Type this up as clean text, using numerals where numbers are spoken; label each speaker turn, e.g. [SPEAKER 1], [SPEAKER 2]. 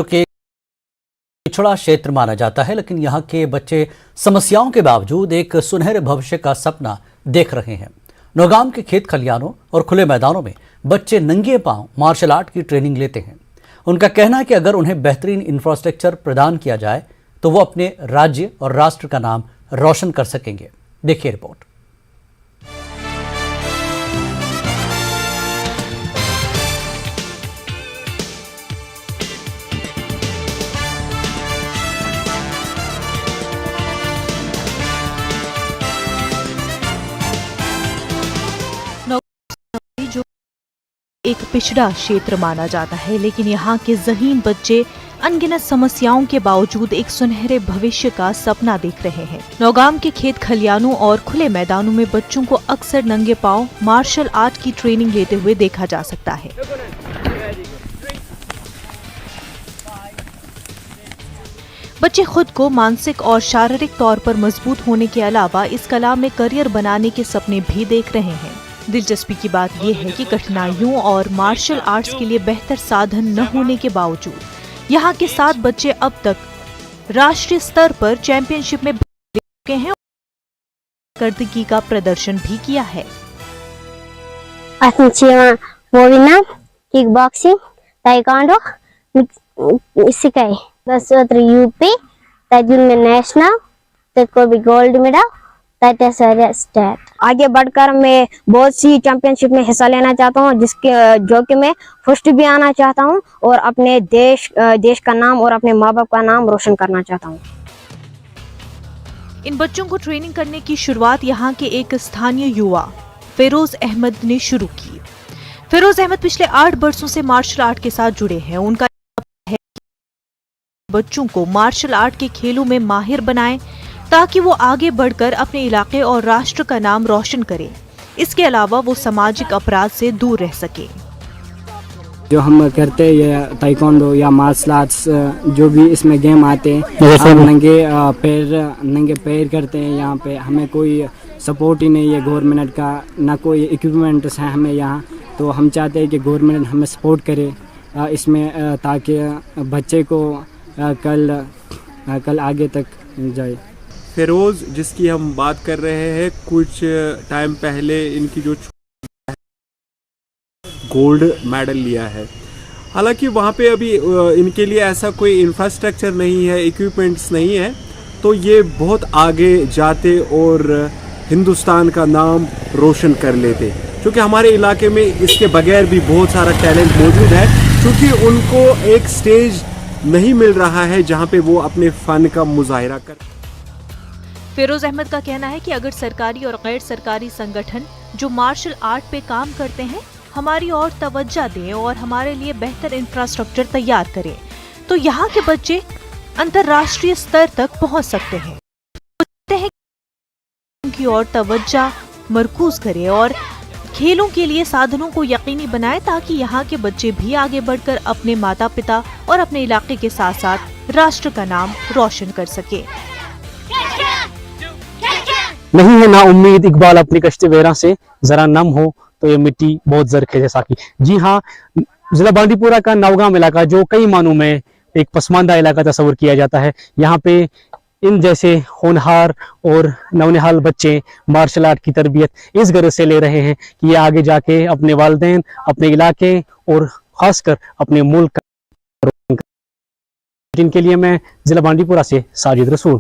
[SPEAKER 1] जो कि पिछड़ा क्षेत्र माना जाता है, लेकिन यहाँ के बच्चे समस्याओं के बावजूद एक सुनहरे भविष्य का सपना देख रहे हैं। नौगाम के खेत खलियानों और खुले मैदानों में बच्चे नंगे पांव मार्शल आर्ट की ट्रेनिंग लेते हैं। उनका कहना है कि अगर उन्हें बेहतरीन इंफ्रास्ट्रक्चर प्रदान किया जाए तो वो अपने राज्य और राष्ट्र का नाम रोशन कर सकेंगे। देखिए रिपोर्ट।
[SPEAKER 2] जो एक पिछड़ा क्षेत्र माना जाता है, लेकिन यहाँ के ज़हीन बच्चे अनगिनत समस्याओं के बावजूद एक सुनहरे भविष्य का सपना देख रहे हैं। नौगाम के खेत खलियानों और खुले मैदानों में बच्चों को अक्सर नंगे पांव मार्शल आर्ट की ट्रेनिंग लेते हुए देखा जा सकता है। बच्चे खुद को मानसिक और शारीरिक तौर पर मजबूत होने के अलावा इस कला में करियर बनाने के सपने भी देख रहे हैं। दिलचस्पी की बात यह है कि कठिनाइयों और मार्शल आर्ट्स के लिए बेहतर साधन न होने के बावजूद यहाँ के 7 बच्चे अब तक राष्ट्रीय स्तर पर चैंपियनशिप में भाग ले चुके हैं और कर्तगी का प्रदर्शन भी किया है।
[SPEAKER 3] किक बॉक्सिंग, ताइक्वांडो सिखाई 10 यूपी, में नेशनल, को भी गोल्ड मेडल, स्टेट। आगे बढ़कर मैं बहुत सी चैंपियनशिप में हिस्सा लेना चाहता हूँ, जो कि मैं फर्स्ट भी आना चाहता हूँ और अपने देश का नाम और अपने माँ बाप का नाम रोशन करना चाहता हूँ।
[SPEAKER 2] इन बच्चों को ट्रेनिंग करने की शुरुआत यहाँ के एक स्थानीय युवा फिरोज अहमद ने शुरू की। फिरोज अहमद पिछले 8 वर्षों से मार्शल आर्ट के साथ जुड़े हैं। उनका है कि बच्चों को मार्शल आर्ट के खेलों में माहिर बनाएं ताकि वो आगे बढ़कर अपने इलाके और राष्ट्र का नाम रोशन करें। इसके अलावा वो सामाजिक अपराध से दूर रह सके।
[SPEAKER 4] जो हम करते हैं ये ताइक्वांडो या मार्शल आर्ट्स, जो भी इसमें गेम आते हैं, हम नंगे पैर करते हैं। यहाँ पे हमें कोई सपोर्ट ही नहीं है गवर्नमेंट का, ना कोई इक्विपमेंट्स हैं हमें यहाँ। तो हम चाहते हैं कि गवर्नमेंट हमें सपोर्ट करे इसमें, ताकि बच्चे को कल आगे तक जाए।
[SPEAKER 5] फिरोज जिसकी हम बात कर रहे हैं, कुछ टाइम पहले इनकी जो गोल्ड मेडल लिया है। हालांकि वहाँ पे अभी इनके लिए ऐसा कोई इंफ्रास्ट्रक्चर नहीं है, इक्विपमेंट्स नहीं है, तो ये बहुत आगे जाते और हिंदुस्तान का नाम रोशन कर लेते। क्योंकि हमारे इलाके में इसके बगैर भी बहुत सारा टैलेंट मौजूद है, क्योंकि उनको एक स्टेज नहीं मिल रहा है जहाँ पे वो अपने फन का मुजाहिरा कर।
[SPEAKER 2] फिरोज अहमद का कहना है कि अगर सरकारी और गैर सरकारी संगठन जो मार्शल आर्ट पे काम करते हैं हमारी ओर तवज्जो दें और हमारे लिए बेहतर इंफ्रास्ट्रक्चर तैयार करें, तो यहाँ के बच्चे अंतर्राष्ट्रीय स्तर तक पहुँच सकते हैं। उनकी ओर तवज्जो मरकूज करें और खेलों के लिए साधनों को यकीनी बनाएं ताकि यहाँ के बच्चे भी आगे बढ़कर अपने माता पिता और अपने इलाके के साथ साथ राष्ट्र का नाम रोशन कर सके।
[SPEAKER 6] नहीं है ना उम्मीद इकबाल अपनी कश्ती वेरा से, जरा नम हो तो ये मिट्टी बहुत जरखे जैसा की। जी हाँ, जिला बांडीपुरा का नौगाम इलाका जो कई मानों में एक पसमानदा इलाका तस्वर किया जाता है, यहाँ पे इन जैसे होनहार और नौनिहाल बच्चे मार्शल आर्ट की तरबियत इस गरज से ले रहे हैं कि ये आगे जाके अपने वालिदैन, अपने इलाके और खासकर अपने मुल्क का। जिनके लिए मैं जिला बांडीपुरा से साजिद रसूल।